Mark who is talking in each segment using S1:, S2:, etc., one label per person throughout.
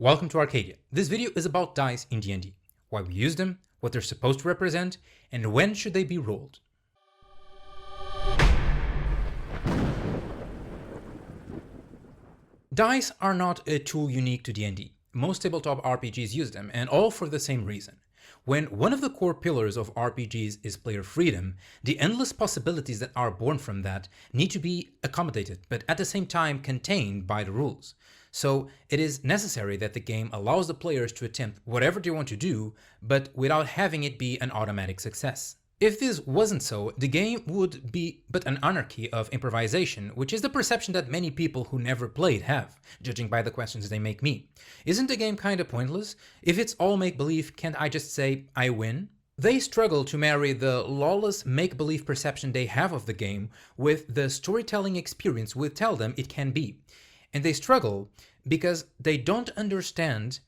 S1: Welcome to Arcadian. This video is about dice in D&D, why we use them, what they're supposed to represent, and when should they be rolled. Dice are not a tool unique to D&D. Most tabletop RPGs use them, and all for the same reason. When one of the core pillars of RPGs is player freedom, the endless possibilities that are born from that need to be accommodated, but at the same time contained by the rules. So it is necessary that the game allows the players to attempt whatever they want to do, but without having it be an automatic success. If this wasn't so, the game would be but an anarchy of improvisation, which is the perception that many people who never played have, judging by the questions they make me. Isn't the game kinda pointless? If it's all make-believe, can't I just say, I win? They struggle to marry the lawless make-believe perception they have of the game with the storytelling experience we tell them it can be. And they struggle because they don't understand,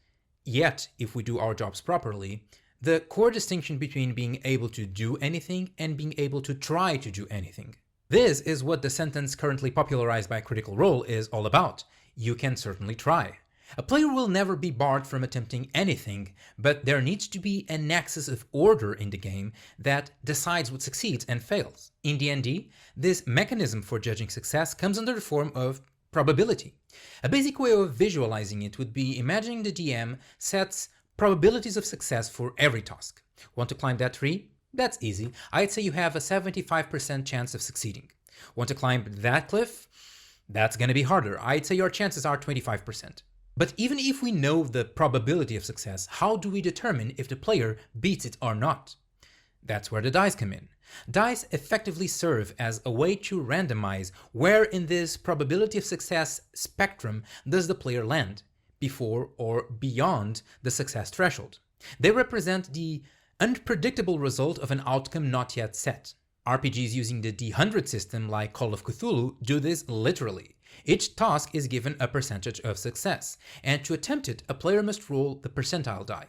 S1: yet if we do our jobs properly, the core distinction between being able to do anything and being able to try to do anything. This is what the sentence currently popularized by Critical Role is all about. You can certainly try. A player will never be barred from attempting anything, but there needs to be a nexus of order in the game that decides what succeeds and fails. In D&D, this mechanism for judging success comes under the form of probability. A basic way of visualizing it would be imagining the DM sets probabilities of success for every task. Want to climb that tree? That's easy. I'd say you have a 75% chance of succeeding. Want to climb that cliff? That's gonna be harder. I'd say your chances are 25%. But even if we know the probability of success, how do we determine if the player beats it or not? That's where the dice come in. Dice effectively serve as a way to randomize where in this probability of success spectrum does the player land, before or beyond the success threshold. They represent the unpredictable result of an outcome not yet set. RPGs using the D100 system like Call of Cthulhu do this literally. Each task is given a percentage of success, and to attempt it, a player must roll the percentile die.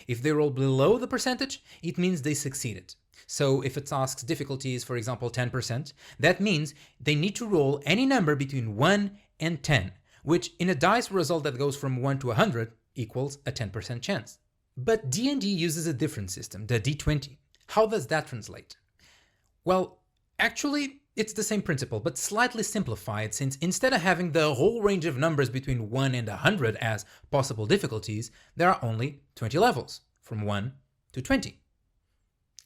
S1: If they roll below the percentage, it means they succeeded. So if a task's difficulty is, for example, 10%, that means they need to roll any number between 1 and 10, which in a dice result that goes from 1 to 100 equals a 10% chance. But D&D uses a different system, the D20. How does that translate? Well, actually, it's the same principle, but slightly simplified, since instead of having the whole range of numbers between 1 and 100 as possible difficulties, there are only 20 levels, from 1 to 20.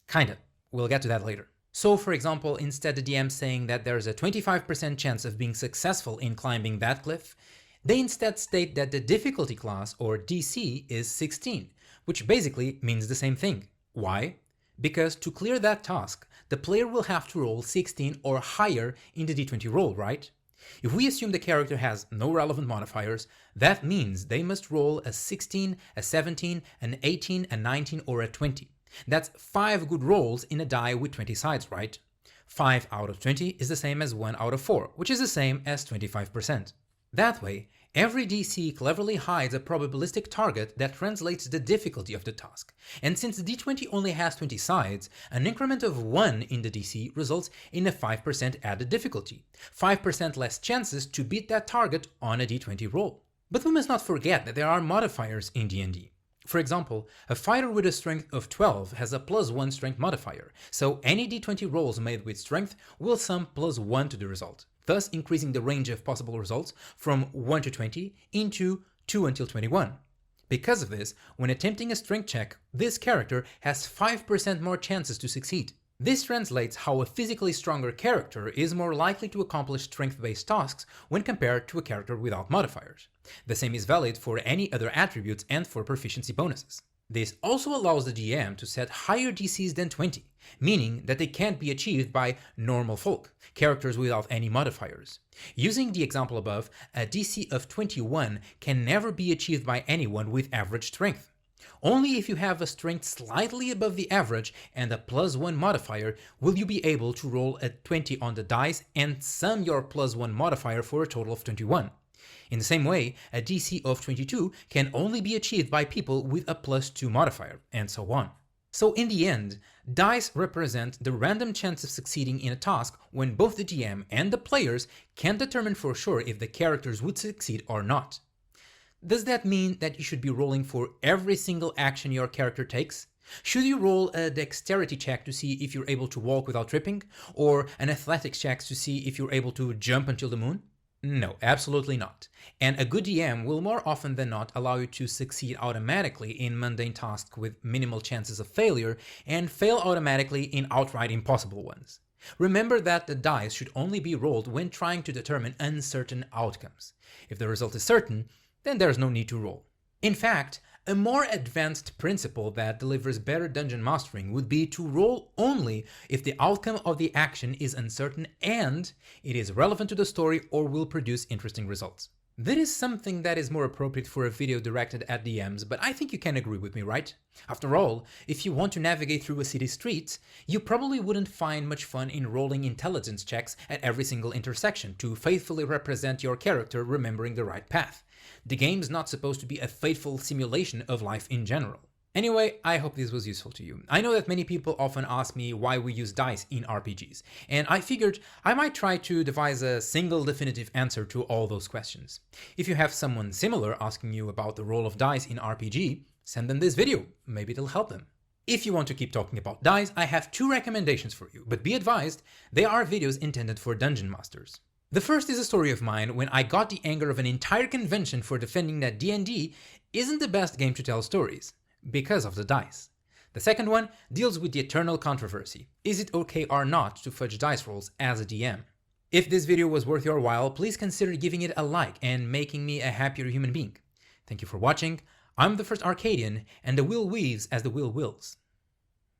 S1: Kinda. We'll get to that later. So, for example, instead of the DM saying that there's a 25% chance of being successful in climbing that cliff, they instead state that the difficulty class, or DC, is 16, which basically means the same thing. Why? Because to clear that task, the player will have to roll 16 or higher in the D20 roll, right? If we assume the character has no relevant modifiers, that means they must roll a 16, a 17, an 18, a 19, or a 20. That's 5 good rolls in a die with 20 sides, right? 5 out of 20 is the same as 1 out of 4, which is the same as 25%. That way, every DC cleverly hides a probabilistic target that translates the difficulty of the task. And since the D20 only has 20 sides, an increment of 1 in the DC results in a 5% added difficulty, 5% less chances to beat that target on a D20 roll. But we must not forget that there are modifiers in D&D. For example, a fighter with a strength of 12 has a +1 strength modifier, so any D20 rolls made with strength will sum +1 to the result, thus increasing the range of possible results from 1 to 20 into 2 until 21. Because of this, when attempting a strength check, this character has 5% more chances to succeed. This translates how a physically stronger character is more likely to accomplish strength-based tasks when compared to a character without modifiers. The same is valid for any other attributes and for proficiency bonuses. This also allows the DM to set higher DCs than 20, meaning that they can't be achieved by normal folk, characters without any modifiers. Using the example above, a DC of 21 can never be achieved by anyone with average strength. Only if you have a strength slightly above the average and a +1 modifier will you be able to roll a 20 on the dice and sum your +1 modifier for a total of 21. In the same way, a DC of 22 can only be achieved by people with a +2 modifier, and so on. So in the end, dice represent the random chance of succeeding in a task when both the DM and the players can't determine for sure if the characters would succeed or not. Does that mean that you should be rolling for every single action your character takes? Should you roll a dexterity check to see if you're able to walk without tripping, or an athletics check to see if you're able to jump until the moon? No, absolutely not. And a good DM will more often than not allow you to succeed automatically in mundane tasks with minimal chances of failure, and fail automatically in outright impossible ones. Remember that the dice should only be rolled when trying to determine uncertain outcomes. If the result is certain, then there's no need to roll. In fact, a more advanced principle that delivers better dungeon mastering would be to roll only if the outcome of the action is uncertain and it is relevant to the story or will produce interesting results. That is something that is more appropriate for a video directed at DMs, but I think you can agree with me, right? After all, if you want to navigate through a city streets, you probably wouldn't find much fun in rolling intelligence checks at every single intersection to faithfully represent your character remembering the right path. The game's not supposed to be a faithful simulation of life in general. Anyway, I hope this was useful to you. I know that many people often ask me why we use dice in RPGs, and I figured I might try to devise a single definitive answer to all those questions. If you have someone similar asking you about the role of dice in RPG, send them this video, maybe it'll help them. If you want to keep talking about dice, I have 2 recommendations for you, but be advised, they are videos intended for dungeon masters. The first is a story of mine when I got the anger of an entire convention for defending that D&D isn't the best game to tell stories, because of the dice. The second one deals with the eternal controversy. Is it okay or not to fudge dice rolls as a DM? If this video was worth your while, please consider giving it a like and making me a happier human being. Thank you for watching. I'm the first Arcadian, and the wheel weaves as the wheel wills.